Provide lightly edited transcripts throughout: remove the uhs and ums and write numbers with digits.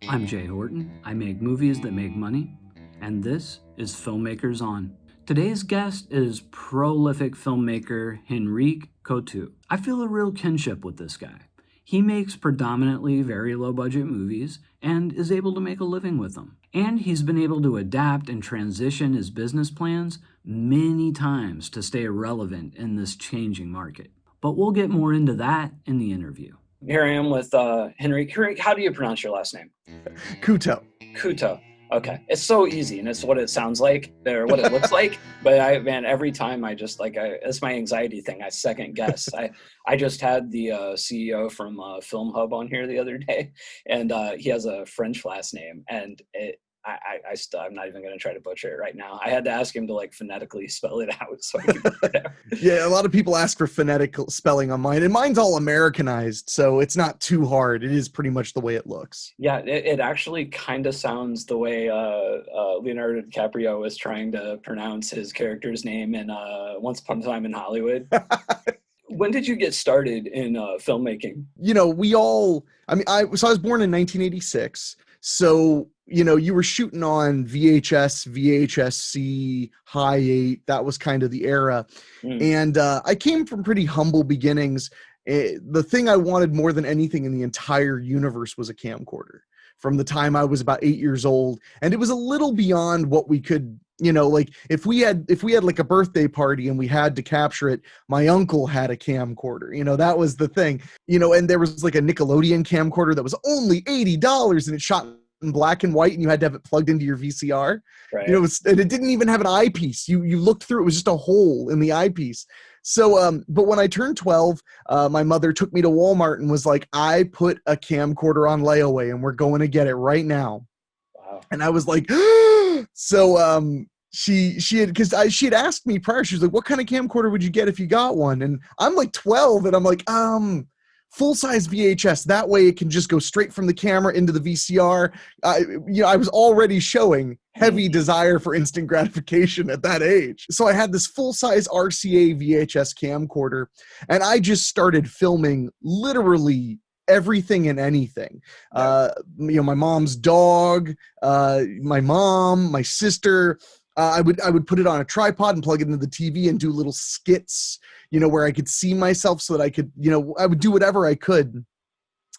I'm Jay Horton. I make movies that make money, and this is Filmmakers On. Today's guest is prolific filmmaker Henrique Couto. I feel a real kinship with this guy. He makes predominantly very low budget movies and is able to make a living with them. And he's been able to adapt and transition his business plans many times to stay relevant in this changing market. But we'll get more into that in the interview. Here I am with Henrique. Henrique, how do you pronounce your last name? Couto. Couto. Okay. It's so easy, and it's what it sounds like, or what it looks like. But every time I just it's my anxiety thing. I second guess. I just had the CEO from Film Hub on here the other day, and he has a French last name, and I'm not even going to try to butcher it right now. I had to ask him to phonetically spell it out so I could get it out. Yeah, a lot of people ask for phonetic spelling on mine, and mine's all Americanized, so it's not too hard. It is pretty much the way it looks. Yeah, it actually kind of sounds the way Leonardo DiCaprio was trying to pronounce his character's name in Once Upon a Time in Hollywood. When did you get started in filmmaking? I was born in 1986, so you were shooting on VHS, VHS-C, High 8. That was kind of the era. And I came from pretty humble beginnings. The thing I wanted more than anything in the entire universe was a camcorder from the time I was about 8 years old. And it was a little beyond what we could, if we had like a birthday party and we had to capture it, my uncle had a camcorder, that was the thing, and there was like a Nickelodeon camcorder that was only $80 and it shot in black and white, and you had to have it plugged into your VCR. Right. And it didn't even have an eyepiece. You looked through, it was just a hole in the eyepiece. So, but when I turned 12, my mother took me to Walmart and was like, I put a camcorder on layaway and we're going to get it right now. Wow. And I was like, so, she had asked me prior, she was like, what kind of camcorder would you get if you got one? And I'm like 12 and I'm like, full-size VHS. That way it can just go straight from the camera into the VCR. I was already showing heavy desire for instant gratification at that age. So I had this full-size RCA VHS camcorder, and I just started filming literally everything and anything. My mom's dog, my mom, my sister. I would put it on a tripod and plug it into the TV and do little skits, where I could see myself so that I could, I would do whatever I could.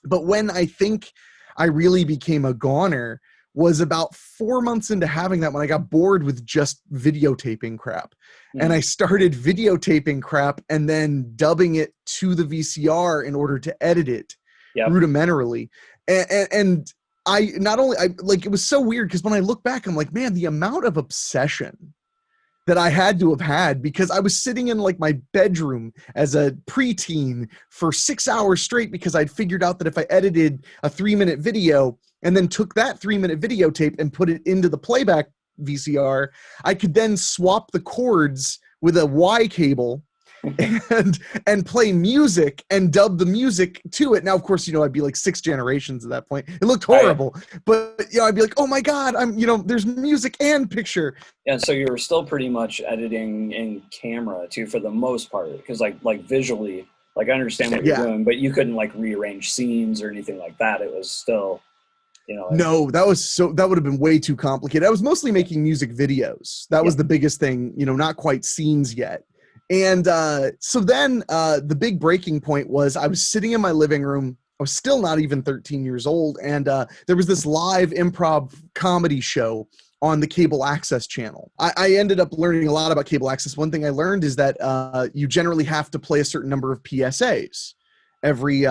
But when I think I really became a goner was about 4 months into having that, when I got bored with just videotaping crap. And I started videotaping crap and then dubbing it to the VCR in order to edit it rudimentarily. And it was so weird because when I look back, I'm like, man, the amount of obsession that I had to have had, because I was sitting in like my bedroom as a preteen for 6 hours straight because I'd figured out that if I edited a 3-minute video and then took that 3-minute videotape and put it into the playback VCR, I could then swap the cords with a Y cable and play music and dub the music to it. Now, of course, I'd be like 6 generations at that point. It looked horrible, but I'd be like, oh my God, there's music and picture. And so you were still pretty much editing in camera too, for the most part, because like visually, I understand what you're doing, but you couldn't rearrange scenes or anything like that. It was still, No, that would have been way too complicated. I was mostly making music videos. That was the biggest thing, not quite scenes yet. And so then the big breaking point was I was sitting in my living room. I was still not even 13 years old. And there was this live improv comedy show on the cable access channel. I ended up learning a lot about cable access. One thing I learned is that you generally have to play a certain number of PSAs every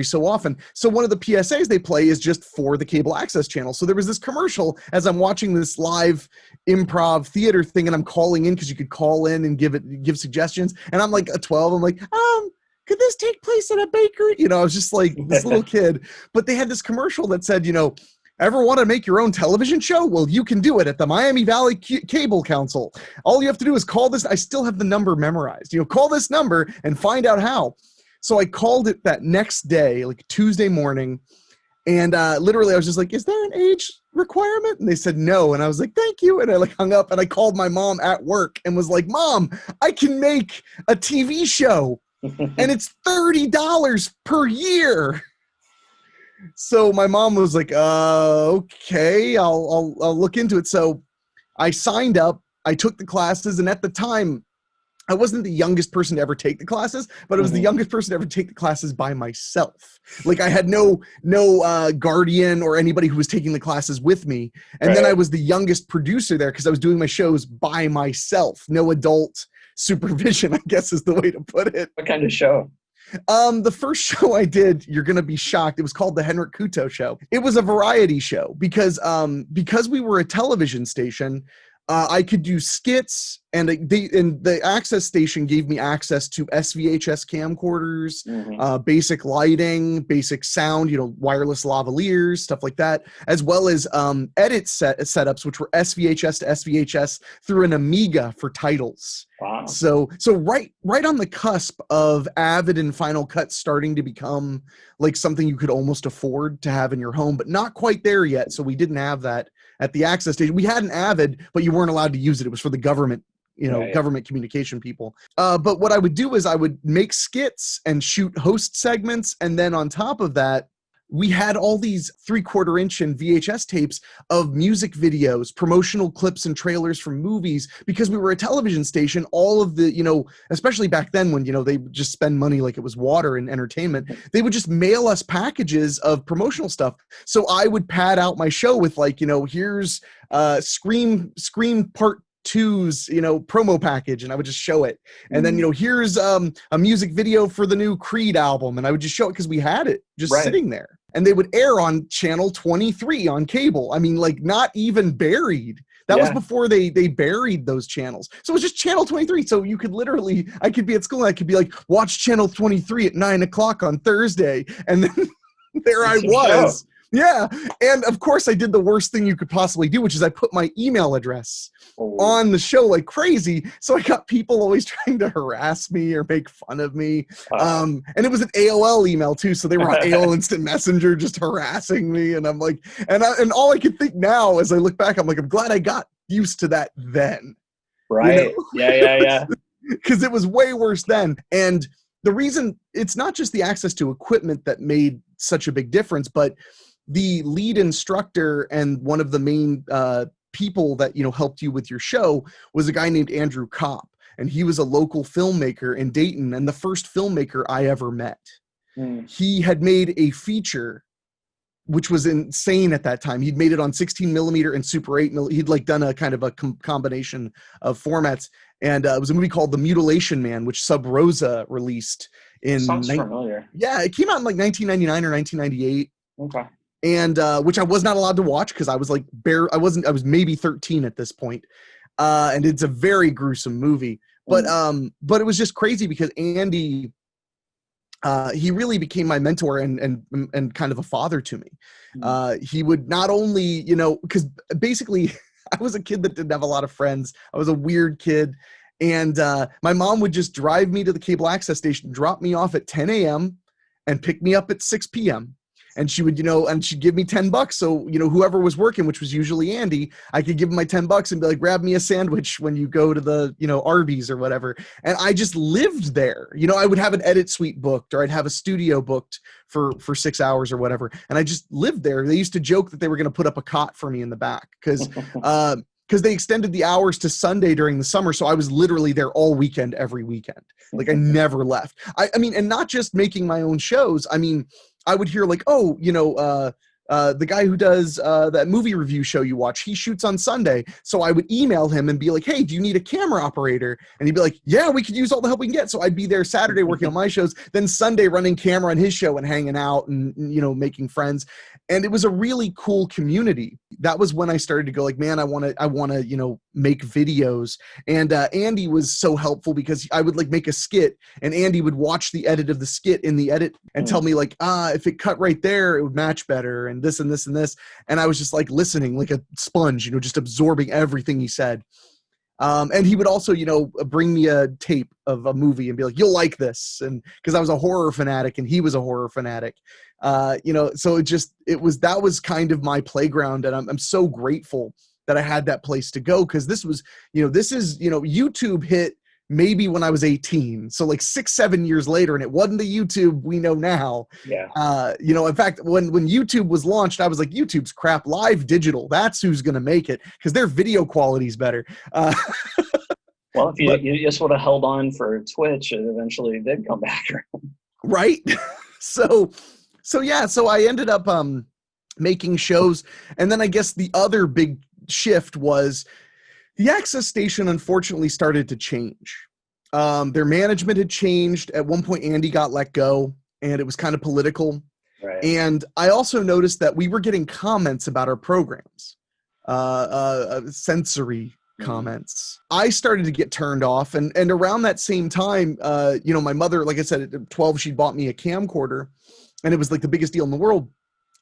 so often. So one of the PSAs they play is just for the cable access channel. So there was this commercial as I'm watching this live improv theater thing, and I'm calling in because you could call in and give suggestions. And I'm like a 12. I'm like, could this take place at a bakery? I was just like this little kid. But they had this commercial that said, ever want to make your own television show? Well, you can do it at the Miami Valley Cable Council. All you have to do is call this. I still have the number memorized. Call this number and find out how. So I called it that next day, like Tuesday morning, and literally I was just like, is there an age requirement? And they said no, and I was like, thank you, and I hung up, and I called my mom at work and was like, Mom, I can make a TV show, and it's $30 per year. So my mom was like, okay, I'll look into it. So I signed up, I took the classes, and at the time, I wasn't the youngest person to ever take the classes, but I was the Mhm. youngest person to ever take the classes by myself. Like I had no guardian or anybody who was taking the classes with me. And then I Right. was the youngest producer there because I was doing my shows by myself. No adult supervision, I guess is the way to put it. What kind of show? The first show I did, you're gonna be shocked. It was called the Henrique Couto Show. It was a variety show because we were a television station. I could do skits, and the access station gave me access to SVHS camcorders, Mhm. basic lighting, basic sound, wireless lavaliers, stuff like that, as well as edit setups, which were SVHS to SVHS through an Amiga for titles. Wow. So right on the cusp of Avid and Final Cut starting to become like something you could almost afford to have in your home, but not quite there yet. So we didn't have that at the access station. We had an Avid, but you weren't allowed to use it. It was for the government, Right. government communication people. But what I would do is I would make skits and shoot host segments. And then on top of that, we had all these 3/4 inch and VHS tapes of music videos, promotional clips and trailers from movies, because we were a television station. All of the, especially back then when, they would just spend money like it was water in entertainment, they would just mail us packages of promotional stuff. So I would pad out my show with like, here's Scream Part 2's promo package, and I would just show it. And then here's a music video for the new Creed album, and I would just show it because we had it just Right. sitting there. And they would air on channel 23 on cable. I mean, like not even buried. That was Yeah. before they buried those channels. So it was just channel 23. So you could literally, I could be at school and I could be like, watch channel 23 at 9:00 on Thursday. And then there I That's your was. show. Yeah. And of course I did the worst thing you could possibly do, which is I put my email address Oh. on the show like crazy. So I got people always trying to harass me or make fun of me. And it was an AOL email too. So they were on AOL Instant Messenger just harassing me. And I'm like, and all I could think now as I look back, I'm like, I'm glad I got used to that then. Right. Yeah. Because it was way worse then. And the reason, it's not just the access to equipment that made such a big difference, but the lead instructor and one of the main people that helped you with your show was a guy named Andrew Kopp, and he was a local filmmaker in Dayton and the first filmmaker I ever met. He had made a feature which was insane at that time. He'd made it on 16 millimeter and Super 8 millimeter. He'd like done a kind of a combination of formats, and it was a movie called The Mutilation Man, which Sub Rosa released in Sounds familiar. Yeah, it came out in like 1999 or 1998. Okay. And which I was not allowed to watch because I was like I was maybe 13 at this point. And it's a very gruesome movie. But it was just crazy because Andy, he really became my mentor and kind of a father to me. He would not only, because basically I was a kid that didn't have a lot of friends. I was a weird kid. And my mom would just drive me to the cable access station, drop me off at 10 a.m. and pick me up at 6 p.m. And she would, and she'd give me $10. So, whoever was working, which was usually Andy, I could give him my $10 and be like, grab me a sandwich when you go to the, Arby's or whatever. And I just lived there. I would have an edit suite booked, or I'd have a studio booked for 6 hours or whatever. And I just lived there. They used to joke that they were going to put up a cot for me in the back because they extended the hours to Sunday during the summer. So I was literally there all weekend, every weekend. Like I never left. I mean, and not just making my own shows. I mean, I would hear like, oh, the guy who does that movie review show you watch, he shoots on Sunday. So I would email him and be like, hey, do you need a camera operator? And he'd be like, yeah, we could use all the help we can get. So I'd be there Saturday working on my shows, then Sunday running camera on his show and hanging out and making friends. And it was a really cool community. That was when I started to go like, man, I want to, make videos. And Andy was so helpful because I would like make a skit and Andy would watch the edit of the skit in the edit and tell me like, if it cut right there, it would match better. And this and this and this. And I was just like listening like a sponge, just absorbing everything he said. And he would also, bring me a tape of a movie and be like, you'll like this. And because I was a horror fanatic and he was a horror fanatic, so that was kind of my playground. And I'm so grateful that I had that place to go. Cause this was, YouTube hit maybe when I was 18. So like 6-7 years later, and it wasn't the YouTube we know now. Yeah. In fact, when YouTube was launched, I was like, YouTube's crap. Live digital, that's who's going to make it, because their video quality is better. Well, if you just would have held on for Twitch, it eventually did come back around. Right. So I ended up making shows. And then I guess the other big shift was the Access Station unfortunately started to change. Their management had changed. At one point, Andy got let go, and it was kind of political. Right. And I also noticed that we were getting comments about our programs, sensory comments. I started to get turned off. And around that same time, my mother, like I said, at 12, she bought me a camcorder, and it was like the biggest deal in the world.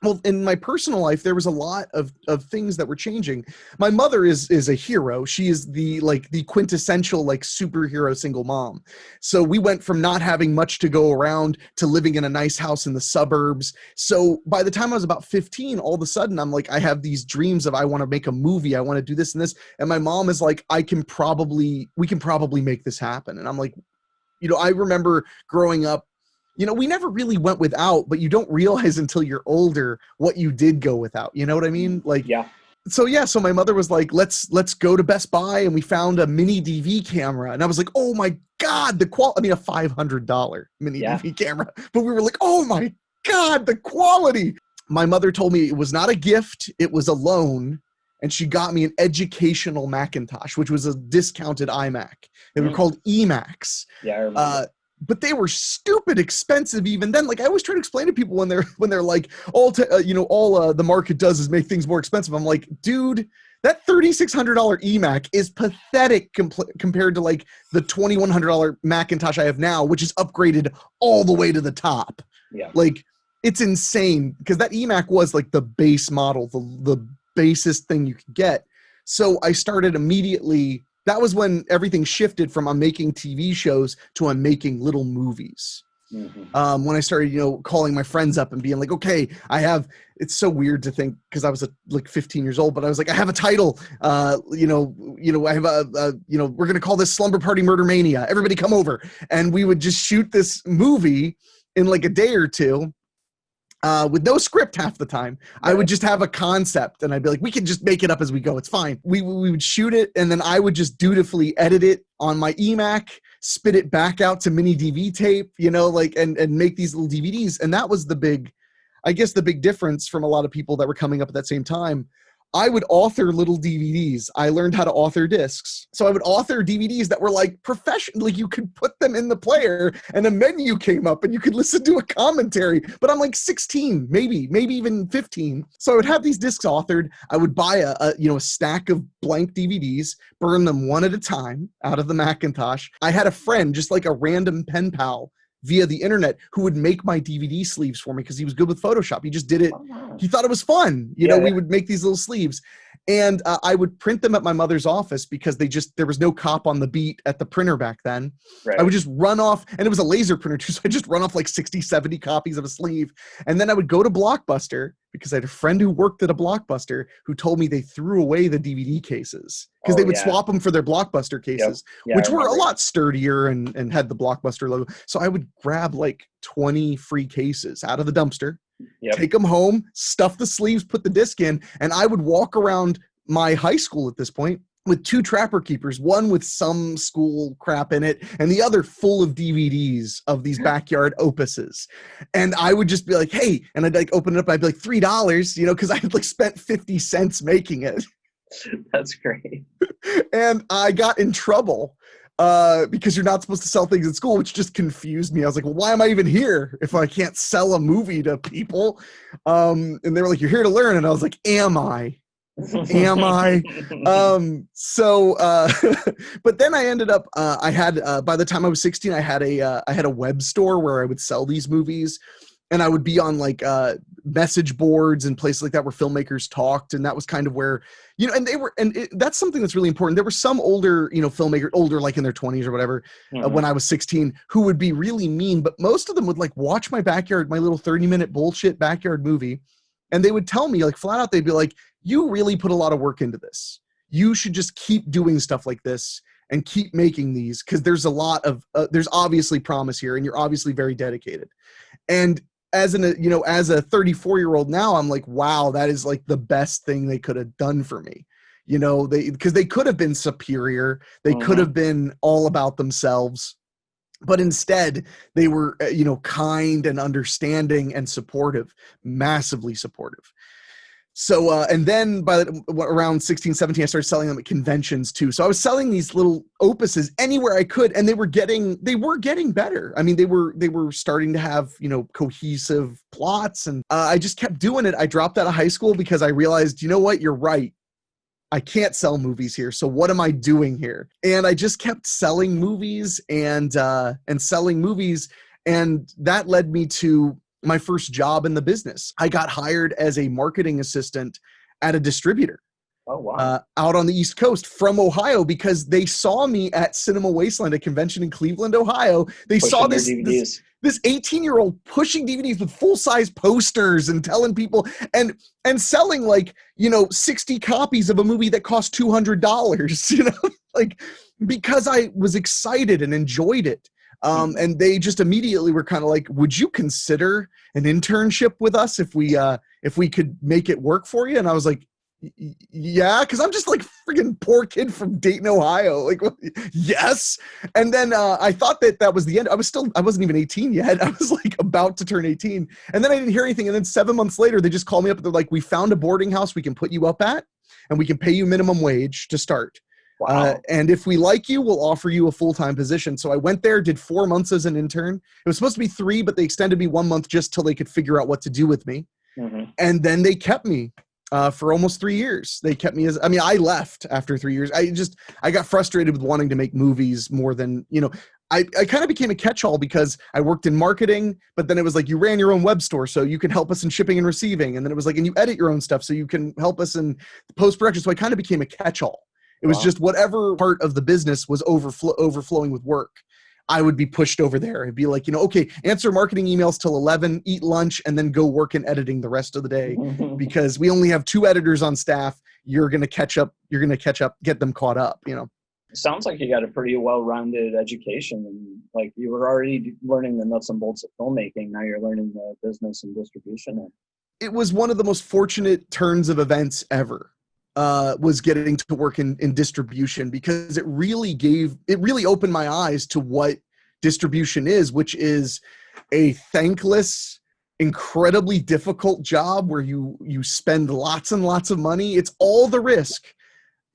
Well, in my personal life, there was a lot of things that were changing. My mother is a hero. She is the quintessential superhero single mom. So we went from not having much to go around to living in a nice house in the suburbs. So by the time I was about 15, all of a sudden I'm like, I have these dreams of I want to make a movie. I want to do this and this. And my mom is like, we can probably make this happen. And I'm like, I remember growing up, we never really went without, but you don't realize until you're older what you did go without. You know what I mean? So my mother was like, let's go to Best Buy, and we found a mini DV camera. And I was like, oh my God, the quality, a $500 mini DV camera. But we were like, oh my God, the quality. My mother told me it was not a gift, it was a loan. And she got me an educational Macintosh, which was a discounted iMac. They were called eMacs. Yeah, I remember. But they were stupid expensive even then. Like I always try to explain to people when they're like, all the market does is make things more expensive. I'm like, dude, that $3,600 eMac is pathetic compared to like the $2,100 Macintosh I have now, which is upgraded all the way to the top. Yeah. Like it's insane, because that eMac was like the base model, the basest thing you could get. So I started immediately. That was when everything shifted from I'm making TV shows to I'm making little movies. Mm-hmm. When I started, calling my friends up and being like, okay, it's so weird to think, because I was like 15 years old, but I was like, I have a title, I have we're going to call this Slumber Party Murder Mania. Everybody come over. And we would just shoot this movie in like a day or two. With no script half the time. Right. I would just have a concept, and I'd be like, we can just make it up as we go. It's fine. We would shoot it, and then I would just dutifully edit it on my eMac, spit it back out to mini DV tape, and make these little DVDs. And that was the big difference from a lot of people that were coming up at that same time. I would author little DVDs. I learned how to author discs. So I would author DVDs that were like professional. Like you could put them in the player and a menu came up and you could listen to a commentary. But I'm like 16, maybe even 15. So I would have these discs authored. I would buy a stack of blank DVDs, burn them one at a time out of the Macintosh. I had a friend, just like a random pen pal, via the internet, who would make my DVD sleeves for me because he was good with Photoshop. He just did it. He thought it was fun. We would make these little sleeves, and I would print them at my mother's office because there was no cop on the beat at the printer back then. Right. I would just run off, and it was a laser printer too, so I just run off like 60, 70 copies of a sleeve. And then I would go to Blockbuster, because I had a friend who worked at a Blockbuster who told me they threw away the DVD cases because they would swap them for their Blockbuster cases, which were a lot sturdier and had the Blockbuster logo. So I would grab like 20 free cases out of the dumpster, take them home, stuff the sleeves, put the disc in, and I would walk around my high school at this point with 2 trapper keepers, one with some school crap in it and the other full of DVDs of these backyard opuses. And I would just be like, hey, and I'd like open it up. I'd be like $3, because I had like spent 50 cents making it. That's great. And I got in trouble because you're not supposed to sell things in school, which just confused me. I was like, well, why am I even here if I can't sell a movie to people? And they were like, you're here to learn. And I was like, am I? Am I? But then I ended up, I had, by the time I was 16, I had a web store where I would sell these movies, and I would be on like, message boards and places like that where filmmakers talked. And that was kind of where, that's something that's really important. There were some older, filmmakers, older, like in their 20s or whatever, when I was 16, who would be really mean, but most of them would like watch my little 30-minute bullshit backyard movie. And they would tell me like flat out, they'd be like, you really put a lot of work into this. You should just keep doing stuff like this. and keep making these, because there's a lot of there's obviously promise here, and you're obviously very dedicated. And as as a 34-year-old now, I'm like, wow, that is like the best thing they could have done for me. Because they could have been superior, they could have been all about themselves, but instead they were kind and understanding and supportive, massively supportive. So and then by around 16, 17, I started selling them at conventions too. So I was selling these little opuses anywhere I could, and they were getting better. I mean, they were starting to have cohesive plots, and I just kept doing it. I dropped out of high school because I realized, what, you're right, I can't sell movies here. So what am I doing here? And I just kept selling movies and selling movies. And that led me to my first job in the business. I got hired as a marketing assistant at a distributor. Oh, wow. Out on the East Coast from Ohio, because they saw me at Cinema Wasteland, a convention in Cleveland, Ohio. They saw this 18-year-old pushing DVDs with full-size posters and telling people and selling 60 copies of a movie that cost $200, because I was excited and enjoyed it. And they just immediately were kind of like, would you consider an internship with us if we could make it work for you? And I was like, yeah, because I'm just like freaking poor kid from Dayton, Ohio. Like, yes. And then I thought that was the end. I wasn't even 18 yet. I was like about to turn 18. And then I didn't hear anything. And then 7 months later, they just called me up and they're like, we found a boarding house we can put you up at, and we can pay you minimum wage to start. Wow. And if we like you, we'll offer you a full-time position. So I went there, did 4 months as an intern. It was supposed to be 3, but they extended me 1 month just till they could figure out what to do with me. And then they kept me for almost 3 years. They kept me I left after 3 years. I got frustrated with wanting to make movies more than, I kind of became a catch-all because I worked in marketing, but then it was like, you ran your own web store, so you can help us in shipping and receiving. And then it was like, and you edit your own stuff, so you can help us in post-production. So I kind of became a catch-all. It was just whatever part of the business was overflowing with work, I would be pushed over there. It'd be like, okay, answer marketing emails till 11, eat lunch, and then go work in editing the rest of the day because we only have 2 editors on staff. You're going to catch up, get them caught up, Sounds like you got a pretty well-rounded education, and like you were already learning the nuts and bolts of filmmaking. Now you're learning the business and distribution. It was one of the most fortunate turns of events ever. Was getting to work in distribution, because it really opened my eyes to what distribution is, which is a thankless, incredibly difficult job where you spend lots and lots of money. It's all the risk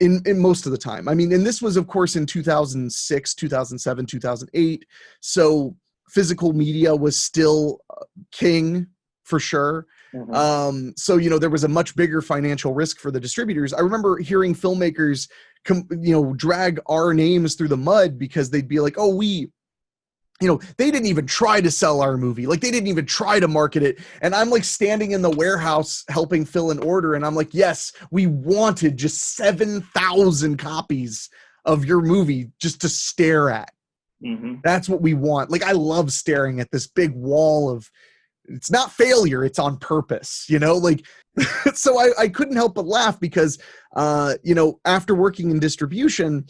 in most of the time. I mean, and this was of course in 2006, 2007, 2008. So physical media was still king for sure. So, there was a much bigger financial risk for the distributors. I remember hearing filmmakers, drag our names through the mud because they'd be like, oh, they didn't even try to sell our movie. Like, they didn't even try to market it. And I'm like standing in the warehouse helping fill an order. And I'm like, yes, we wanted just 7,000 copies of your movie just to stare at. That's what we want. Like, I love staring at this big wall of, it's not failure, it's on purpose, so I couldn't help but laugh because, after working in distribution,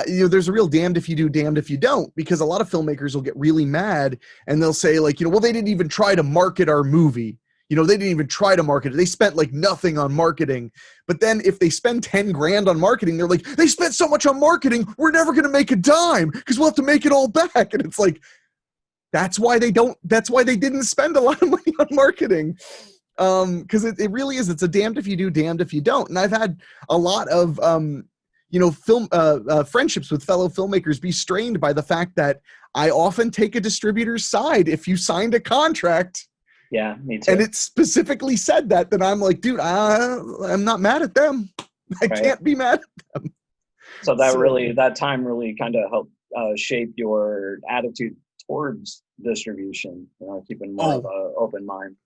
there's a real damned if you do, damned if you don't, because a lot of filmmakers will get really mad and they'll say well, they didn't even try to market our movie. They didn't even try to market it. They spent like nothing on marketing. But then if they spend 10 grand on marketing, they're like, they spent so much on marketing, we're never going to make a dime because we'll have to make it all back. And it's like, that's why they didn't spend a lot of money on marketing. Because it really is, it's a damned if you do, damned if you don't. And I've had a lot of, film friendships with fellow filmmakers be strained by the fact that I often take a distributor's side. If you signed a contract, yeah, me too, and it specifically said that, then I'm like, dude, I'm not mad at them. I can't be mad at them. So that time really kind of helped shape your attitude towards distribution, keeping more of an open mind.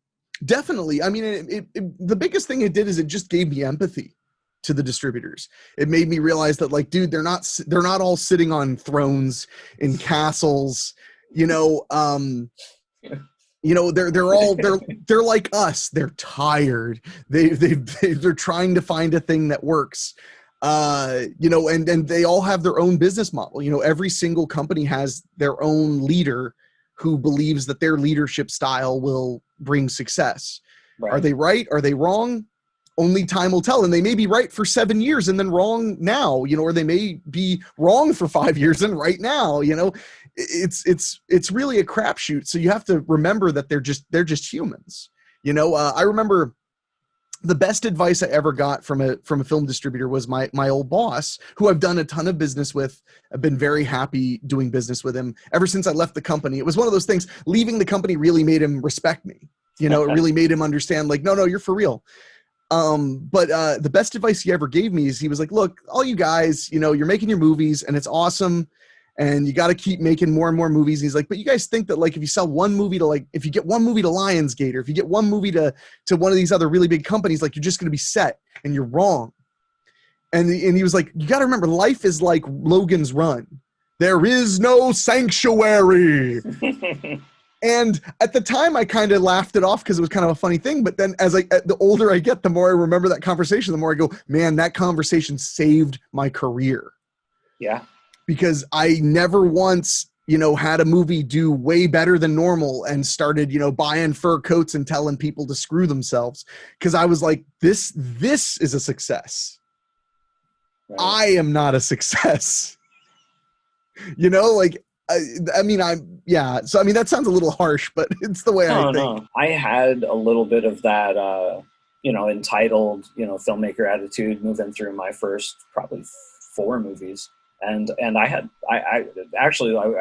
Definitely. I mean, the biggest thing it did is it just gave me empathy to the distributors. It made me realize that, like, dude, they're not all sitting on thrones in castles, they're like us. They're tired. They're trying to find a thing that works. And they all have their own business model. Every single company has their own leader who believes that their leadership style will bring success. Right. Are they right? Are they wrong? Only time will tell. And they may be right for 7 years and then wrong now, or they may be wrong for 5 years and right now. It's really a crapshoot. So you have to remember that they're just humans. I remember the best advice I ever got from a film distributor was my old boss, who I've done a ton of business with. I've been very happy doing business with him ever since I left the company. It was one of those things, leaving the company really made him respect me. It really made him understand, like, no, you're for real. But the best advice he ever gave me is, he was like, look, all you guys, you're making your movies and it's awesome, and you got to keep making more and more movies. And he's like, but you guys think that, like, if you sell one movie to, like, if you get one movie to Lionsgate, or if you get one movie to one of these other really big companies, like, you're just going to be set, and you're wrong. And he was like, you got to remember, life is like Logan's Run. There is no sanctuary. And at the time, I kind of laughed it off because it was kind of a funny thing. But then the older I get, the more I remember that conversation, the more I go, man, that conversation saved my career. Yeah. Because I never once, had a movie do way better than normal and started, buying fur coats and telling people to screw themselves. Because I was like, this is a success. Right. I am not a success. So, that sounds a little harsh, but it's the way I think. No. I had a little bit of that, entitled, filmmaker attitude moving through my first probably 4 movies. And I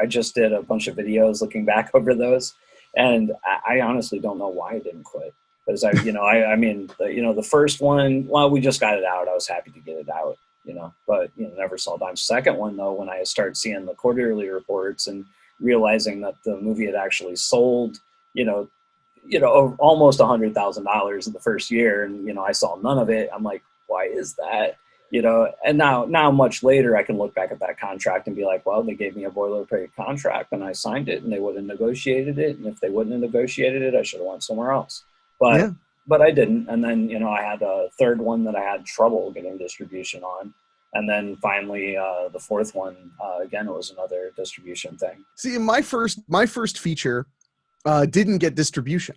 just did a bunch of videos looking back over those. And I honestly don't know why I didn't quit. Because the first one, well, we just got it out. I was happy to get it out. But never saw a dime. Second one, though, when I started seeing the quarterly reports and realizing that the movie had actually sold, almost $100,000 in the first year, and I saw none of it. I'm like, why is that? And now much later, I can look back at that contract and be like, well, they gave me a boilerplate contract and I signed it, and they would have negotiated it. And if they wouldn't have negotiated it, I should have went somewhere else. But I didn't. And then, I had a third one that I had trouble getting distribution on. And then finally, the fourth one, again, it was another distribution thing. See, my first feature didn't get distribution.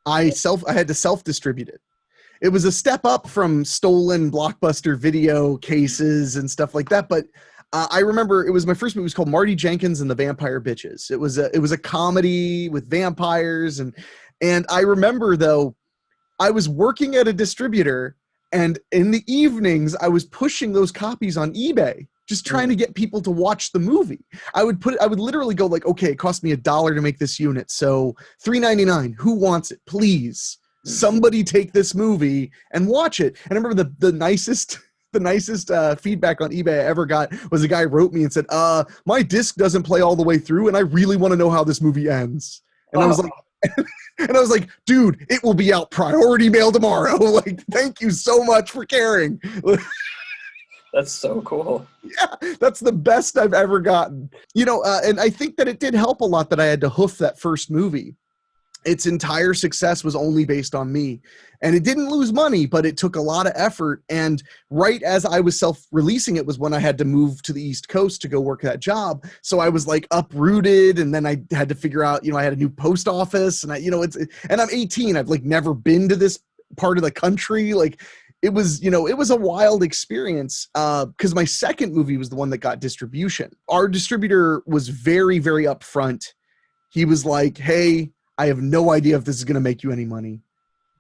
I had to self-distribute it. It was a step up from stolen Blockbuster video cases and stuff like that. But I remember it was my first movie. It was called Marty Jenkins and the Vampire Bitches. It was a comedy with vampires. And I remember, though, I was working at a distributor, and in the evenings I was pushing those copies on eBay, just trying to get people to watch the movie. I would literally go like, okay, it cost me $1 to make this unit, so $3.99. Who wants it? Please, somebody take this movie and watch it. And I remember the nicest feedback on eBay I ever got was a guy wrote me and said, my disc doesn't play all the way through, and I really want to know how this movie ends. And I was like, dude, it will be out priority mail tomorrow. Like, thank you so much for caring. That's so cool. Yeah, that's the best I've ever gotten. And I think that it did help a lot that I had to hoof that first movie. Its entire success was only based on me. And it didn't lose money, but it took a lot of effort. And right as I was self-releasing it was when I had to move to the East Coast to go work that job. So I was like uprooted, and then I had to figure out, I had a new post office, and and I'm 18. I've like never been to this part of the country. Like it was a wild experience because my second movie was the one that got distribution. Our distributor was very, very upfront. He was like, hey, I have no idea if this is going to make you any money,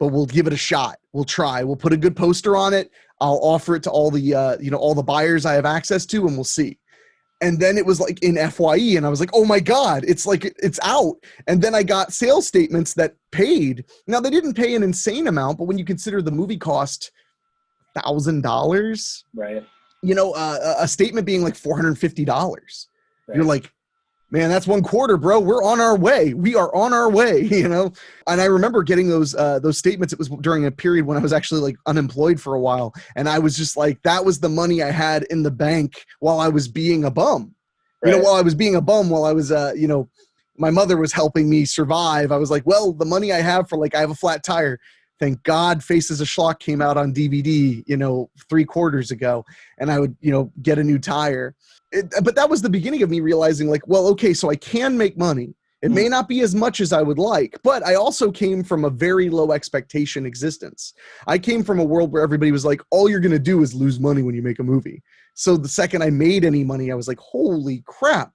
but we'll give it a shot. We'll try. We'll put a good poster on it. I'll offer it to all the, all the buyers I have access to, and we'll see. And then it was like in FYE, and I was like, oh my God, it's out. And then I got sales statements that paid. Now, they didn't pay an insane amount, but when you consider the movie cost $1,000, right? A statement being like $450, right. You're like, man, that's $1/4, bro. We're on our way. We are on our way, And I remember getting those statements. It was during a period when I was actually like unemployed for a while. And I was just like, that was the money I had in the bank while I was being a bum. Right. While I was being a bum, while I was, my mother was helping me survive. I was like, well, the money I have for I have a flat tire, Thank God Faces of Schlock came out on DVD, 3 quarters ago, and I would, get a new tire. But that was the beginning of me realizing like, well, okay, so I can make money. It may not be as much as I would like, but I also came from a very low expectation existence. I came from a world where everybody was like, all you're going to do is lose money when you make a movie. So the second I made any money, I was like, holy crap.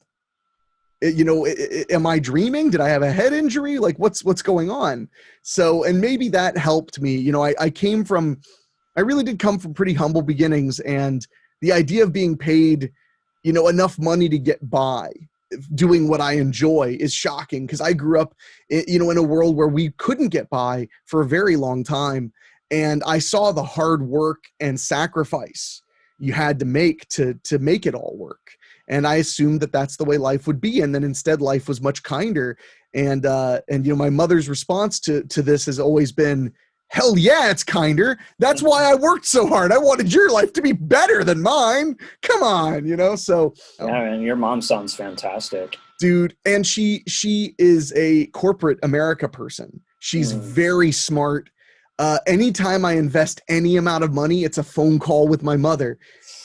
Am I dreaming? Did I have a head injury? Like what's going on? So, and maybe that helped me. I really did come from pretty humble beginnings, and the idea of being paid, enough money to get by doing what I enjoy is shocking, because I grew up, in a world where we couldn't get by for a very long time. And I saw the hard work and sacrifice you had to make to make it all work. And I assumed that that's the way life would be. And then instead life was much kinder. And my mother's response to this has always been, hell yeah, it's kinder. That's why I worked so hard. I wanted your life to be better than mine. Come on, so. Yeah, and your mom sounds fantastic. Dude, and she is a corporate America person. She's very smart. Anytime I invest any amount of money, it's a phone call with my mother.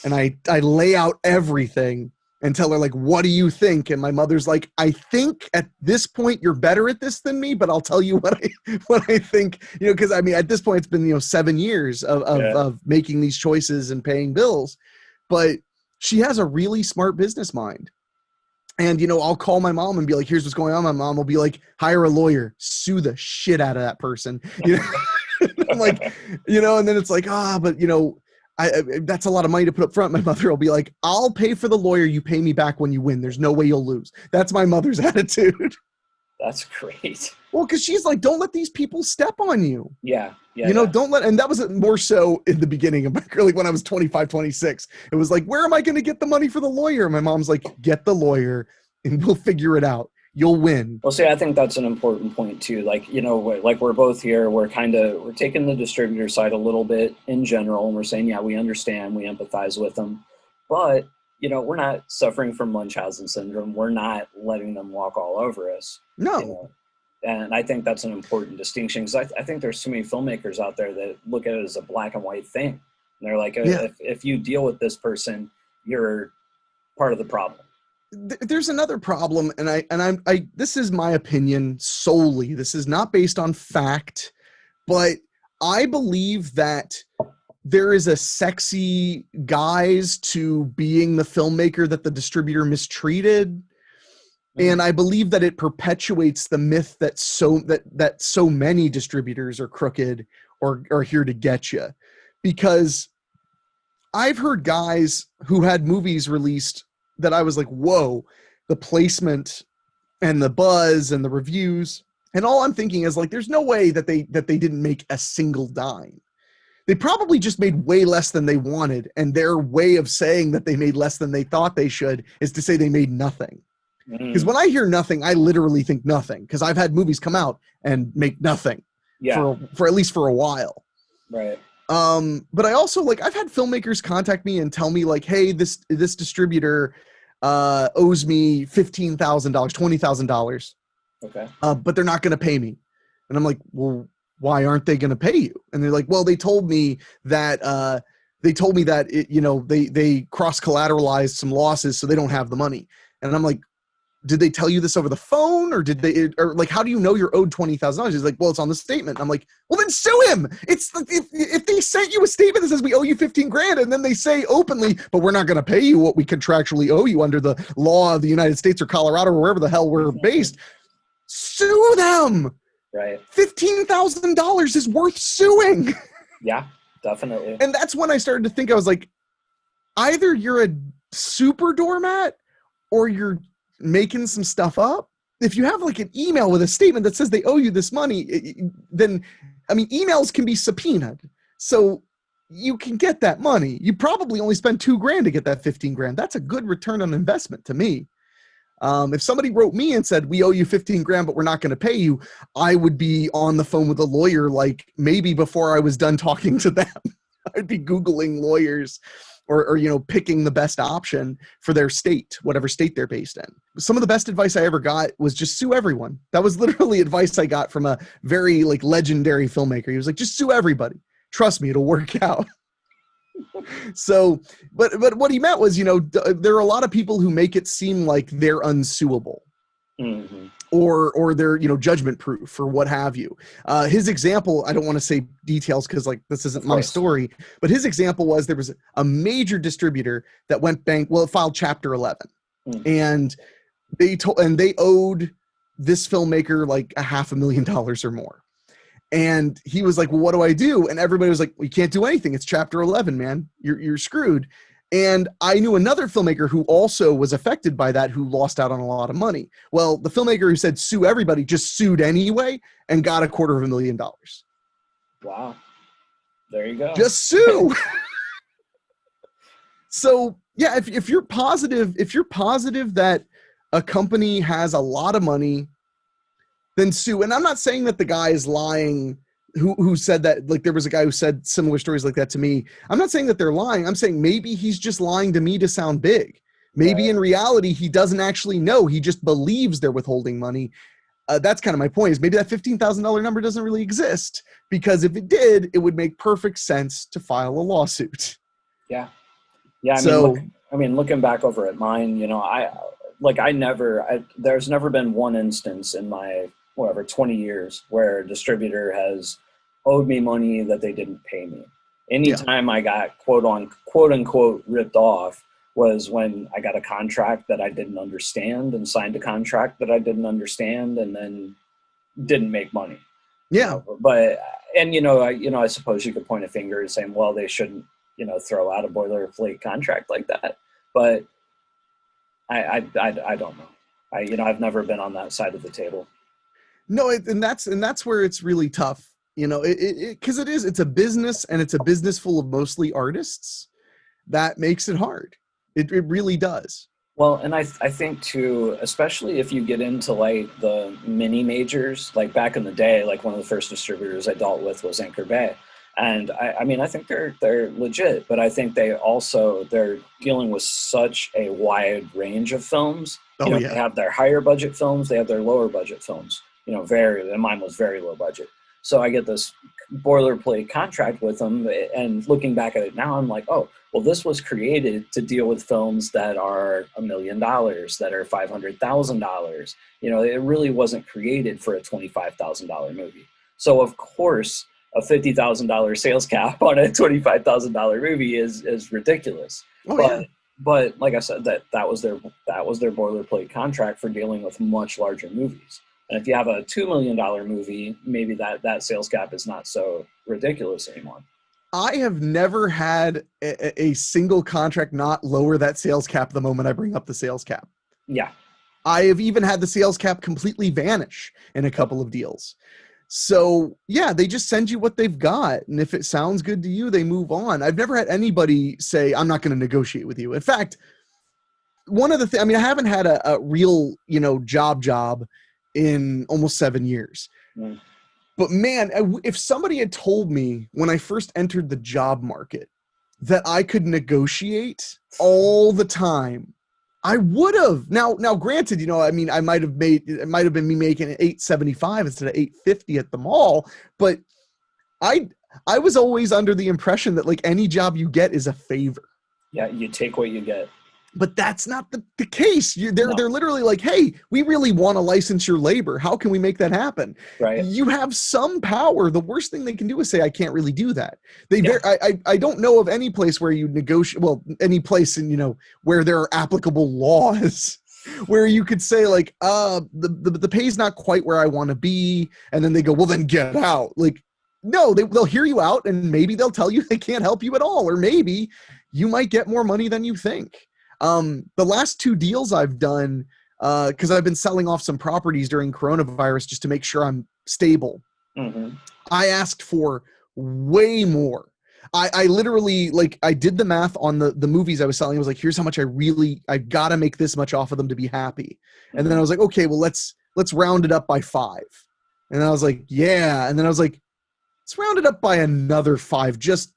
And I lay out everything and tell her, like, what do you think? And my mother's like, I think at this point you're better at this than me, but I'll tell you what I think, because I mean, at this point it's been, 7 years of making these choices and paying bills, but she has a really smart business mind. And, I'll call my mom and be like, here's what's going on. My mom will be like, hire a lawyer, sue the shit out of that person. I'm like, and then it's like, but that's a lot of money to put up front. My mother will be like, I'll pay for the lawyer. You pay me back when you win. There's no way you'll lose. That's my mother's attitude. That's great. Well, because she's like, don't let these people step on you. Yeah. Don't let, and that was more so in the beginning of my career, like when I was 25, 26. It was like, where am I going to get the money for the lawyer? And my mom's like, get the lawyer and we'll figure it out. You'll win. Well, see, I think that's an important point too. Like, like we're both here, we're taking the distributor side a little bit in general, and we're saying, yeah, we understand, we empathize with them, but we're not suffering from Munchausen syndrome. We're not letting them walk all over us. No. And I think that's an important distinction, because I think there's too many filmmakers out there that look at it as a black and white thing. And they're like, if you deal with this person, you're part of the problem. There's another problem, and I this is my opinion solely. This is not based on fact, but I believe that there is a sexy guise to being the filmmaker that the distributor mistreated. And I believe that it perpetuates the myth that so many distributors are crooked or are here to get you. Because I've heard guys who had movies released that I was like, whoa, the placement and the buzz and the reviews. And all I'm thinking is like, there's no way that they didn't make a single dime. They probably just made way less than they wanted. And their way of saying that they made less than they thought they should is to say they made nothing. Because when I hear nothing, I literally think nothing. Because I've had movies come out and make nothing for at least for a while. Right. But I also I've had filmmakers contact me and tell me like, hey, this distributor owes me $15,000, $20,000. Okay. But they're not going to pay me. And I'm like, well, why aren't they going to pay you? And they're like, well, they told me that they cross collateralized some losses, so they don't have the money. And I'm like, did they tell you this over the phone, or how do you know you're owed $20,000? He's like, well, it's on the statement. I'm like, well, then sue him. It's if they sent you a statement that says we owe you 15 grand, and then they say openly, but we're not going to pay you what we contractually owe you under the law of the United States or Colorado or wherever the hell we're based, sue them. Right. $15,000 is worth suing. Yeah, definitely. And that's when I started to think, I was like, either you're a super doormat or you're making some stuff up. If you have like an email with a statement that says they owe you this money, then, I mean, emails can be subpoenaed. So you can get that money. You probably only spend $2,000 to get that 15 grand. That's a good return on investment to me. If somebody wrote me and said, we owe you 15 grand, but we're not going to pay you, I would be on the phone with a lawyer, like maybe before I was done talking to them. I'd be Googling lawyers. or picking the best option for their state, whatever state they're based in. Some of the best advice I ever got was just sue everyone. That was literally advice I got from a very legendary filmmaker. He was like, just sue everybody. Trust me, it'll work out. So, but what he meant was, there are a lot of people who make it seem like they're unsuable. Mm-hmm. Or they're judgment proof or what have you. His example, I don't want to say details because this isn't my story, but his example was there was a major distributor that went it filed Chapter 11, and they owed this filmmaker $500,000 or more. And he was like, well, what do I do? And everybody was like, well, you can't do anything. It's Chapter 11, man. You're screwed. And I knew another filmmaker who also was affected by that, who lost out on a lot of money. Well, the filmmaker who said sue everybody just sued anyway and got $250,000. Wow. There you go. Just sue. So yeah, if you're positive that a company has a lot of money, then sue. And I'm not saying that the guy is lying who said that. There was a guy who said similar stories like that to me. I'm not saying that they're lying. I'm saying maybe he's just lying to me to sound big. Maybe in reality, he doesn't actually know. He just believes they're withholding money. That's kind of my point, is maybe that $15,000 number doesn't really exist, because if it did, it would make perfect sense to file a lawsuit. Yeah. Yeah. Looking back over at mine, there's never been one instance in my 20 years where a distributor has owed me money that they didn't pay me. Anytime I got quote unquote ripped off was when I got a contract that I didn't understand and signed a contract that I didn't understand and then didn't make money. Yeah. I suppose you could point a finger and saying, well, they shouldn't, throw out a boilerplate contract like that. But I don't know. I've never been on that side of the table. No, and that's where it's really tough, because it's a business, and it's a business full of mostly artists. That makes it hard. It really does. Well, and I think too, especially if you get into the mini majors, back in the day, one of the first distributors I dealt with was Anchor Bay. And I think they're legit, but I think they're dealing with such a wide range of films. They have their higher budget films, they have their lower budget films. And mine was very low budget. So I get this boilerplate contract with them, and looking back at it now, I'm like, oh, well, this was created to deal with films that are $1 million, that are $500,000. It really wasn't created for a $25,000 movie. So of course, a $50,000 sales cap on a $25,000 movie is ridiculous. But like I said, that was their boilerplate contract for dealing with much larger movies. And if you have a $2 million movie, maybe that sales cap is not so ridiculous anymore. I have never had a single contract not lower that sales cap the moment I bring up the sales cap. Yeah. I have even had the sales cap completely vanish in a couple of deals. So yeah, they just send you what they've got. And if it sounds good to you, they move on. I've never had anybody say, I'm not going to negotiate with you. In fact, one of the things, I haven't had a real, job in almost 7 years. Mm. But man, if somebody had told me when I first entered the job market that I could negotiate all the time, I would have. Now, granted, it might have been me making $875 instead of $850 at the mall, but I was always under the impression that any job you get is a favor. Yeah, you take what you get. But that's not the case. They're literally like, hey, we really want to license your labor. How can we make that happen? Right. You have some power. The worst thing they can do is say, I can't really do that. I don't know of any place where you negotiate, any place in, where there are applicable laws where you could say the pay's not quite where I want to be. And then they go, well, then get out. No, they'll hear you out, and maybe they'll tell you they can't help you at all. Or maybe you might get more money than you think. The last 2 deals I've done, because I've been selling off some properties during coronavirus just to make sure I'm stable. Mm-hmm. I asked for way more. I literally, I did the math on the movies I was selling. I was like, here's how much I got to make this much off of them to be happy. Mm-hmm. And then I was like, okay, well, let's round it up by 5. And I was like, yeah. And then I was like, let's round it up by another 5, just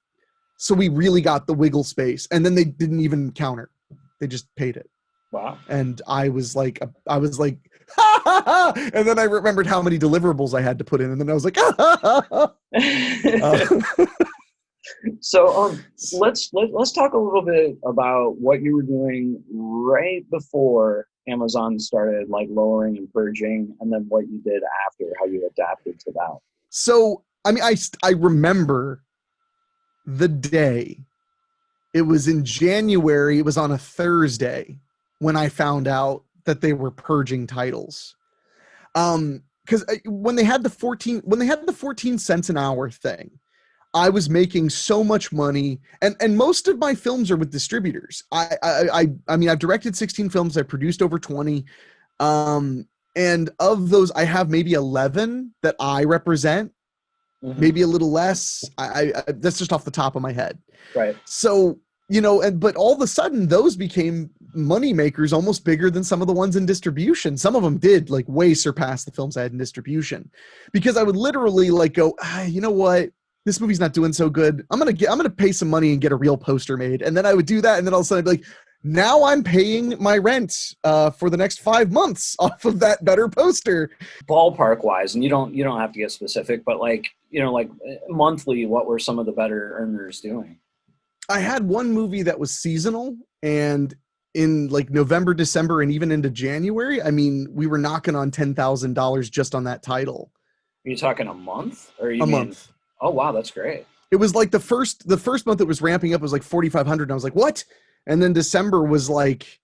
So we really got the wiggle space, and then they didn't even counter. They just paid it. Wow. And I was like, ha, ha, ha! And then I remembered how many deliverables I had to put in. And then I was like, ha, ha, ha, ha. So let's talk a little bit about what you were doing right before Amazon started like lowering and purging, and then what you did after, how you adapted to that. So, I mean, I remember the day. It was in January. It was on a Thursday when I found out that they were purging titles. Because when they had the 14 cents an hour thing, I was making so much money, and most of my films are with distributors. I mean, I've directed 16 films. I've produced over 20. And of those, I have maybe 11 that I represent, maybe a little less. I that's just off the top of my head. Right. So, you know, but all of a sudden those became money makers, almost bigger than some of the ones in distribution. Some of them did like way surpass the films I had in distribution, because I would literally like go, you know what? This movie's not doing so good. I'm going to pay some money and get a real poster made. And then I would do that. And then all of a sudden I'd be like, now I'm paying my rent for the next 5 months off of that better poster. Ballpark wise, and you don't have to get specific, but like, you know, like monthly, what were some of the better earners doing? I had one movie that was seasonal, and in like November, December, and even into January, I mean, we were knocking on $10,000 just on that title. Are you talking a month, or a month? Oh wow, that's great. It was like the first month it was ramping up was like 4,500, and I was like, what? And then December was like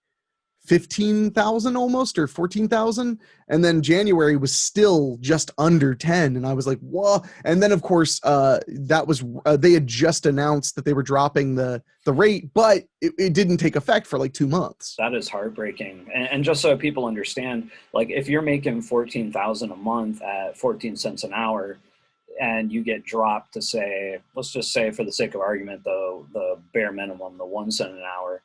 15,000 almost, or 14,000, and then January was still just under 10, and I was like, whoa. And then of course that was they had just announced that they were dropping the rate, but it didn't take effect for like 2 months. That is heartbreaking. And just so people understand, like if you're making 14,000 a month at 14 cents an hour, and you get dropped to say, let's just say for the sake of argument, the bare minimum, the 1 cent an hour,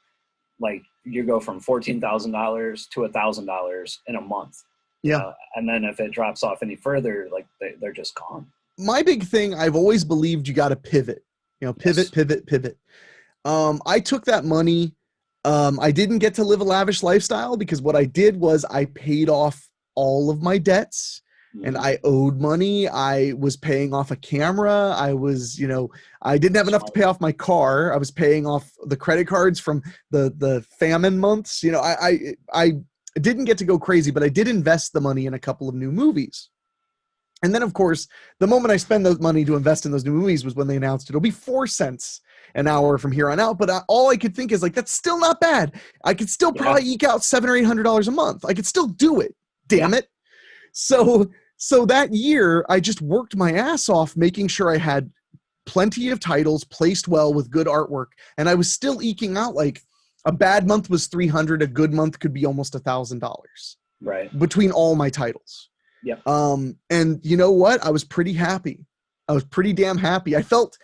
like you go from $14,000 to $1,000 in a month. Yeah. And then if it drops off any further, like they're just gone. My big thing, I've always believed you got to pivot, you know, pivot. I took that money. I didn't get to live a lavish lifestyle, because what I did was I paid off all of my debts. And I owed money. I was paying off a camera. I was, you know, I didn't have enough to pay off my car. I was paying off the credit cards from the famine months. You know, I didn't get to go crazy, but I did invest the money in a couple of new movies. And then, of course, the moment I spend those money to invest in those new movies was when they announced it'll be 4 cents an hour from here on out. But all I could think is like, that's still not bad. I could still probably eke out $700 or $800 a month. I could still do it. Damn it. So that year, I just worked my ass off making sure I had plenty of titles placed well with good artwork. And I was still eking out, like a bad month was $300, a good month could be almost $1,000. Right. Between all my titles. Yep. And you know what? I was pretty happy. I was pretty damn happy. I felt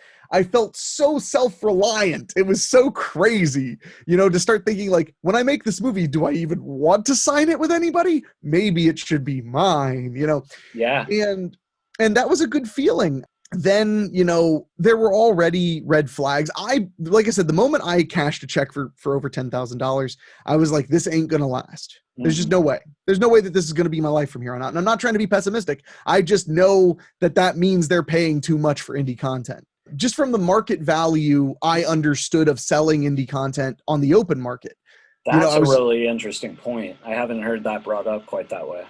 so self-reliant. It was so crazy, you know, to start thinking like, when I make this movie, do I even want to sign it with anybody? Maybe it should be mine, you know? Yeah. And that was a good feeling. Then, you know, there were already red flags. Like I said, the moment I cashed a check for over $10,000, I was like, this ain't going to last. There's just no way. There's no way that this is going to be my life from here on out. And I'm not trying to be pessimistic. I just know that means they're paying too much for indie content. Just from the market value I understood of selling indie content on the open market. That's a really interesting point. I haven't heard that brought up quite that way.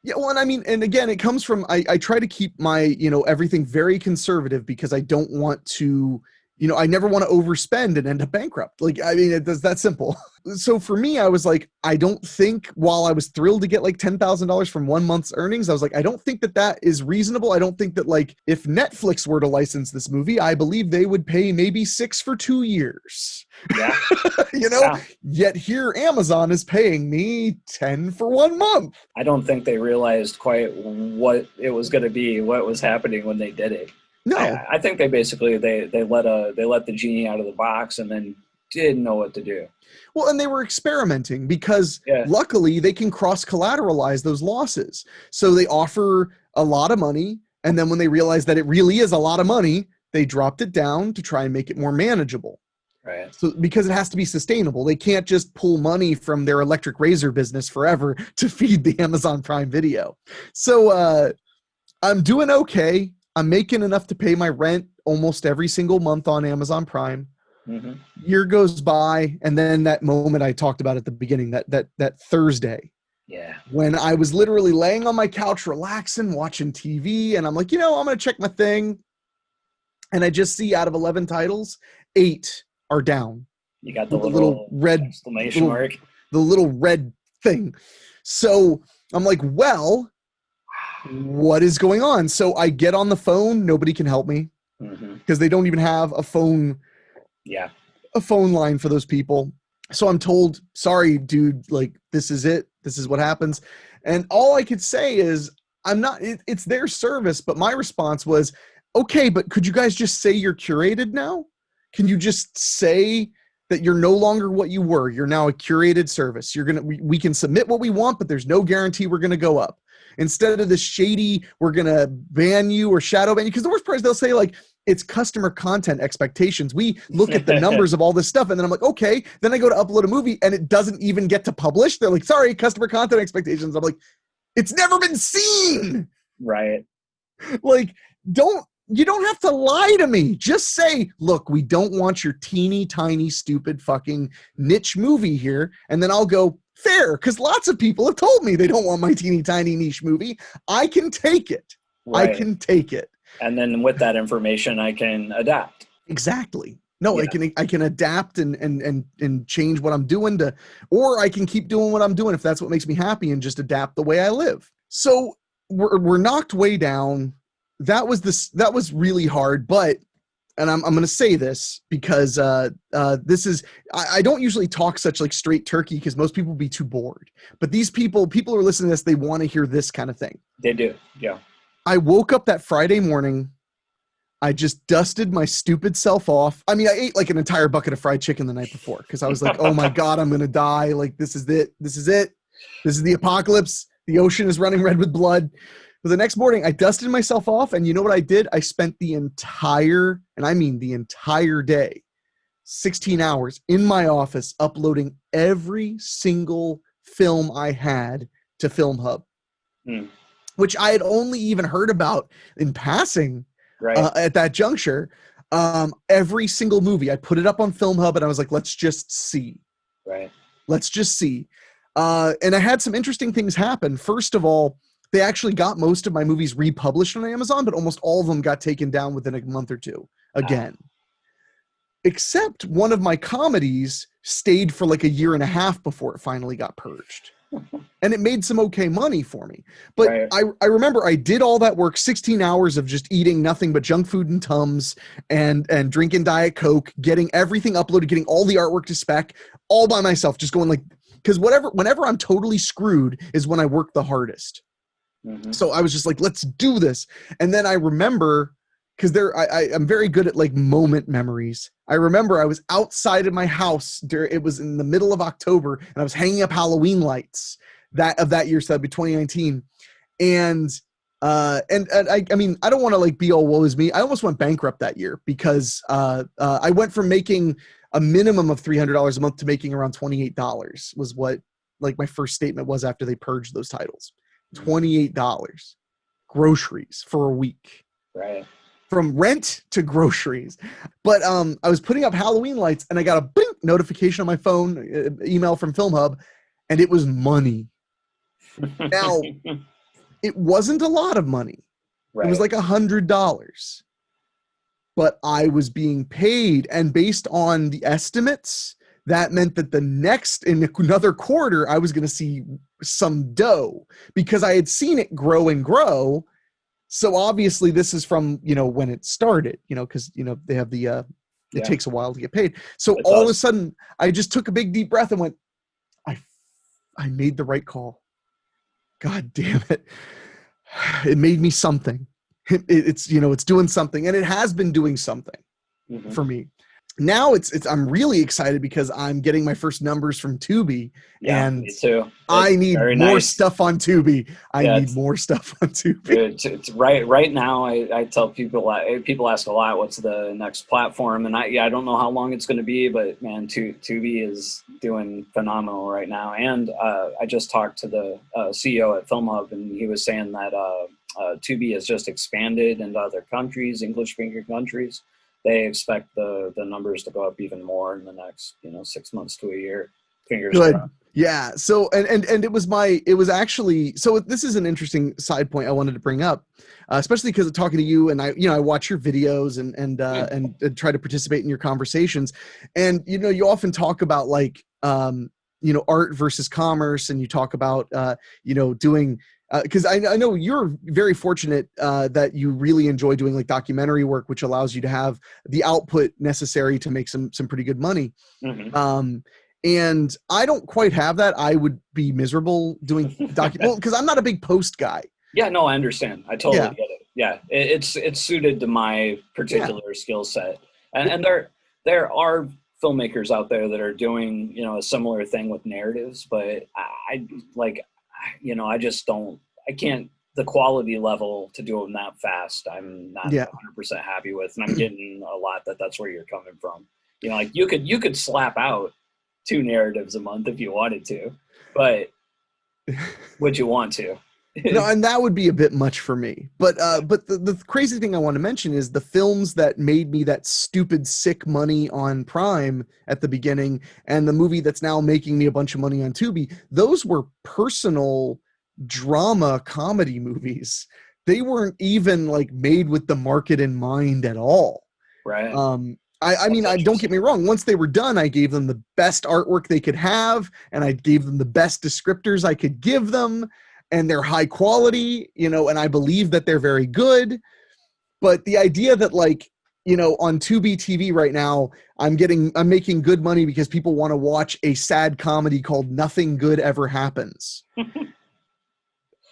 Yeah, well, and I mean, and again, it comes from, I try to keep my, you know, everything very conservative, because I don't want to, you know, I never want to overspend and end up bankrupt. Like, I mean, it's that simple. So for me, I was like, I don't think, while I was thrilled to get like $10,000 from 1 month's earnings, I was like, I don't think that is reasonable. I don't think that, like, if Netflix were to license this movie, I believe they would pay maybe $6 for 2 years. Yeah. You know, yet here Amazon is paying me $10 for 1 month. I don't think they realized quite what it was going to be, what was happening when they did it. No, I think they basically they let the genie out of the box and then didn't know what to do. Well, and they were experimenting, because luckily they can cross-collateralize those losses. So they offer a lot of money, and then when they realize that it really is a lot of money, they dropped it down to try and make it more manageable. Right. So because it has to be sustainable, they can't just pull money from their electric razor business forever to feed the Amazon Prime Video. So I'm doing okay. I'm making enough to pay my rent almost every single month on Amazon Prime. Mm-hmm. Year goes by, and then that moment I talked about at the beginning, that Thursday, Yeah. when I was literally laying on my couch, relaxing, watching TV, and I'm like, I'm going to check my thing. And I just see out of 11 titles, 8 are down. You got the little red exclamation mark. The little red thing. So I'm like, well, what is going on? So I get on the phone. Nobody can help me because they don't even have a phone. Yeah. A phone line for those people. So I'm told, sorry, dude, like, this is it. This is what happens. And all I could say is, it's their service. But my response was, okay, but could you guys just say you're curated now? Can you just say that you're no longer what you were? You're now a curated service. We can submit what we want, but there's no guarantee we're going to go up. Instead of this shady, we're going to ban you or shadow ban you. Because the worst part is they'll say, like, it's customer content expectations. We look at the numbers of all this stuff, and then I'm like, okay. Then I go to upload a movie, and it doesn't even get to publish. They're like, sorry, customer content expectations. I'm like, it's never been seen. Right. Like, you don't have to lie to me. Just say, look, we don't want your teeny tiny stupid fucking niche movie here. And then I'll go, fair, because lots of people have told me they don't want my teeny tiny niche movie. I can take it. Right. I can take it. And then with that information, I can adapt. Exactly. No, yeah. I can adapt and change what I'm doing or I can keep doing what I'm doing if that's what makes me happy and just adapt the way I live. So we're knocked way down. That was really hard, but, and I'm going to say this because this is, I don't usually talk such like straight turkey because most people would be too bored, but these people who are listening to this, they want to hear this kind of thing. They do. Yeah. I woke up that Friday morning. I just dusted my stupid self off. I mean, I ate like an entire bucket of fried chicken the night before because I was like, oh my God, I'm going to die. Like, this is it. This is it. This is the apocalypse. The ocean is running red with blood. But the next morning I dusted myself off. And you know what I did? I spent the entire day, 16 hours in my office, uploading every single film I had to FilmHub, which I had only even heard about in passing. Right. At that juncture, every single movie, I put it up on FilmHub and I was like, let's just see. Right. Let's just see. And I had some interesting things happen. First of all, they actually got most of my movies republished on Amazon, but almost all of them got taken down within a month or two again. Except one of my comedies stayed for like a year and a half before it finally got purged. And it made some okay money for me. But right. I remember I did all that work, 16 hours of just eating nothing but junk food and Tums and drinking Diet Coke, getting everything uploaded, getting all the artwork to spec, all by myself, just going like, because whenever I'm totally screwed is when I work the hardest. Mm-hmm. So I was just like, let's do this. And then I remember, because I'm very good at like moment memories. I remember I was outside of my house. It was in the middle of October, and I was hanging up Halloween lights that year, so that'd be 2019. And I mean, I don't want to like be all woe is me. I almost went bankrupt that year because I went from making a minimum of $300 a month to making around $28 was what like my first statement was after they purged those titles. $28 groceries for a week. Right. From rent to groceries. But I was putting up Halloween lights and I got a blink notification on my phone, email from FilmHub, and it was money. Now, it wasn't a lot of money. Right. It was like $100. But I was being paid, and based on the estimates, that meant that in another quarter, I was going to see some dough because I had seen it grow and grow. So obviously this is from, when it started, because, they have it takes a while to get paid. So all of a sudden I just took a big deep breath and went, I made the right call. God damn it. It made me something. It's doing something, and it has been doing something for me. now it's I'm really excited because I'm getting my first numbers from Tubi, Yeah, and me too. I It's need very more nice. stuff on Tubi. I Yeah, need more stuff on Tubi. it's right now. I tell people, people ask a lot, what's the next platform, and I don't know how long it's going to be, but man, Tubi is doing phenomenal right now. And I just talked to the CEO at FilmHub, and he was saying that Tubi has just expanded into other countries, English speaking countries. They expect the numbers to go up even more in the next 6 months to a year. Fingers Good. crossed. Yeah. So and it was actually, so this is an interesting side point I wanted to bring up, especially because of talking to you, and I watch your videos and try to participate in your conversations, and you often talk about like art versus commerce, and you talk about doing, because I know you're very fortunate that you really enjoy doing like documentary work, which allows you to have the output necessary to make some pretty good money. Mm-hmm. And I don't quite have that. I would be miserable doing well, because I'm not a big post guy. Yeah, no, I understand. I totally Yeah. get it. Yeah, it's suited to my particular skill set, and there are filmmakers out there that are doing a similar thing with narratives, but I like I just don't. I can't. The quality level to do them that fast, I'm not Yeah. 100% happy with, and I'm getting a lot that's where you're coming from. Like you could slap out 2 narratives a month if you wanted to, but would you want to? No, and that would be a bit much for me. But the crazy thing I want to mention is the films that made me that stupid sick money on Prime at the beginning, and the movie that's now making me a bunch of money on Tubi. Those were personal drama comedy movies. They weren't even like made with the market in mind at all. Right. I mean, That's don't get interesting. me wrong. Once they were done, I gave them the best artwork they could have, and I gave them the best descriptors I could give them, and they're high quality, and I believe that they're very good. But the idea that like, on Tubi TV right now, I'm making good money because people want to watch a sad comedy called Nothing Good Ever Happens.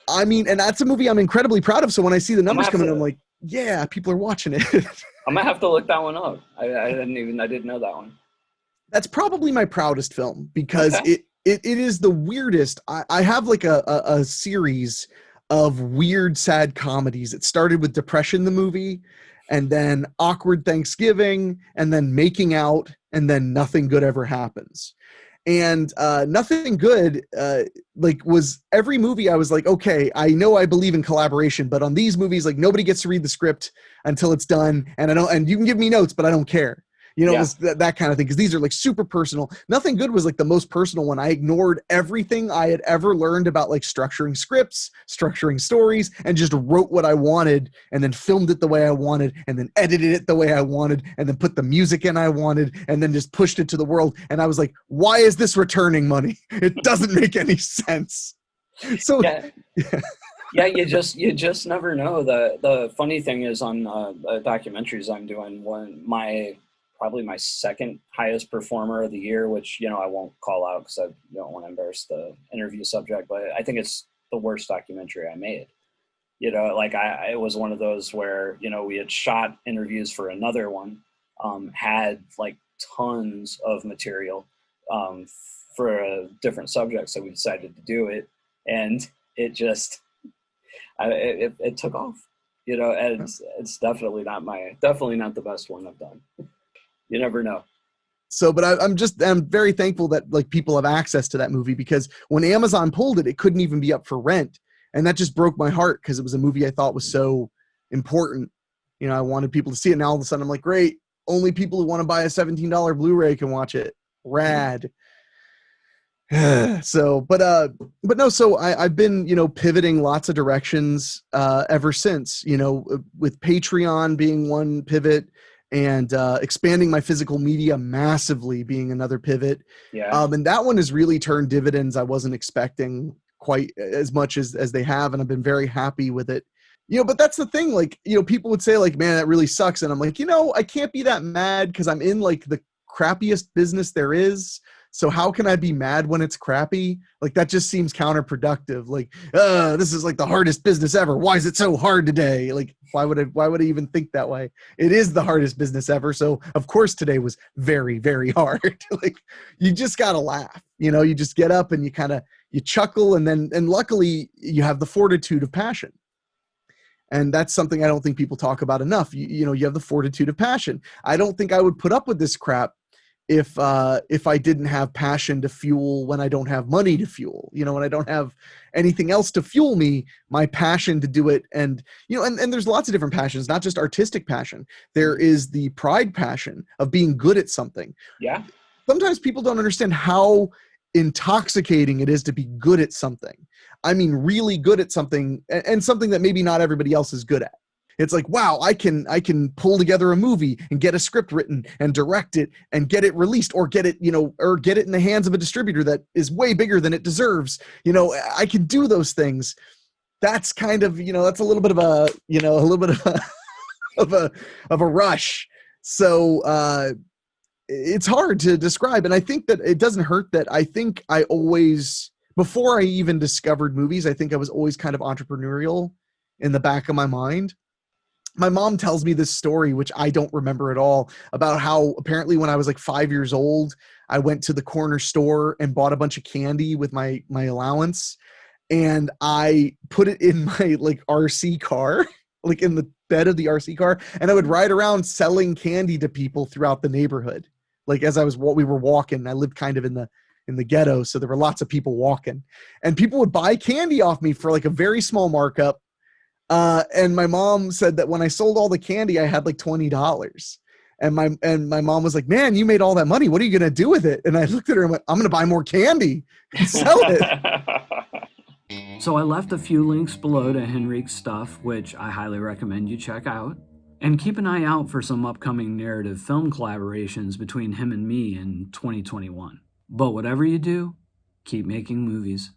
I mean, and that's a movie I'm incredibly proud of. So when I see the numbers coming, I'm like, yeah, people are watching it. I'm gonna have to look that one up. I didn't know that one. That's probably my proudest film because Okay. it is the weirdest. I have like a series of weird, sad comedies. It started with Depression, the movie, and then Awkward Thanksgiving, and then Making Out, and then Nothing Good Ever Happens. And Nothing Good, like, was every movie I was like, okay, I know I believe in collaboration, but on these movies, like, nobody gets to read the script until it's done, and and you can give me notes, but I don't care. Yeah. That kind of thing, because these are like super personal. Nothing Good was like the most personal one. I ignored everything I had ever learned about like structuring scripts, structuring stories, and just wrote what I wanted, and then filmed it the way I wanted, and then edited it the way I wanted, and then put the music in I wanted, and then just pushed it to the world. And I was like, why is this returning money? It doesn't make any sense. So Yeah. Yeah, you just never know. The funny thing is, on documentaries I'm doing, probably my second highest performer of the year, which I won't call out because I don't want to embarrass the interview subject, but I think it's the worst documentary I made. Like it was one of those where we had shot interviews for another one, had like tons of material for a different subject, so we decided to do it, and it just it took off. And it's definitely not the best one I've done. You never know. So, but I'm very thankful that like people have access to that movie, because when Amazon pulled it, it couldn't even be up for rent. And that just broke my heart because it was a movie I thought was so important. I wanted people to see it. Now all of a sudden I'm like, great, only people who want to buy a $17 Blu-ray can watch it. Rad. So, but no, so I've been, pivoting lots of directions, ever since, with Patreon being one pivot, and expanding my physical media massively being another pivot. Yeah. And that one has really turned dividends I wasn't expecting quite as much as they have. And I've been very happy with it. But that's the thing, like, people would say like, man, that really sucks. And I'm like, I can't be that mad because I'm in like the crappiest business there is. So how can I be mad when it's crappy? Like, that just seems counterproductive. Like, this is like the hardest business ever. Why is it so hard today? Like, why would I even think that way? It is the hardest business ever. So of course today was very, very hard. Like, you just got to laugh, you just get up and you chuckle, and luckily you have the fortitude of passion. And that's something I don't think people talk about enough. You have the fortitude of passion. I don't think I would put up with this crap if I didn't have passion to fuel when I don't have money to fuel, when I don't have anything else to fuel me, my passion to do it. And, and there's lots of different passions, not just artistic passion. There is the pride passion of being good at something. Yeah. Sometimes people don't understand how intoxicating it is to be good at something. I mean, really good at something, and something that maybe not everybody else is good at. It's like, wow, I can pull together a movie and get a script written and direct it and get it released, or get it, or get it in the hands of a distributor that is way bigger than it deserves. I can do those things. That's kind of, that's a little bit of a, of a rush. So, it's hard to describe. And I think that it doesn't hurt that I think I always, before I even discovered movies, I think I was always kind of entrepreneurial in the back of my mind. My mom tells me this story, which I don't remember at all, about how apparently when I was like 5 years old, I went to the corner store and bought a bunch of candy with my allowance. And I put it in my like RC car, like in the bed of the RC car. And I would ride around selling candy to people throughout the neighborhood. Like as we were walking, I lived kind of in the ghetto. So there were lots of people walking, and people would buy candy off me for like a very small markup. And my mom said that when I sold all the candy, I had like $20. And my mom was like, man, you made all that money. What are you going to do with it? And I looked at her and went, I'm going to buy more candy and sell it. So I left a few links below to Henrique's stuff, which I highly recommend you check out. And keep an eye out for some upcoming narrative film collaborations between him and me in 2021. But whatever you do, keep making movies.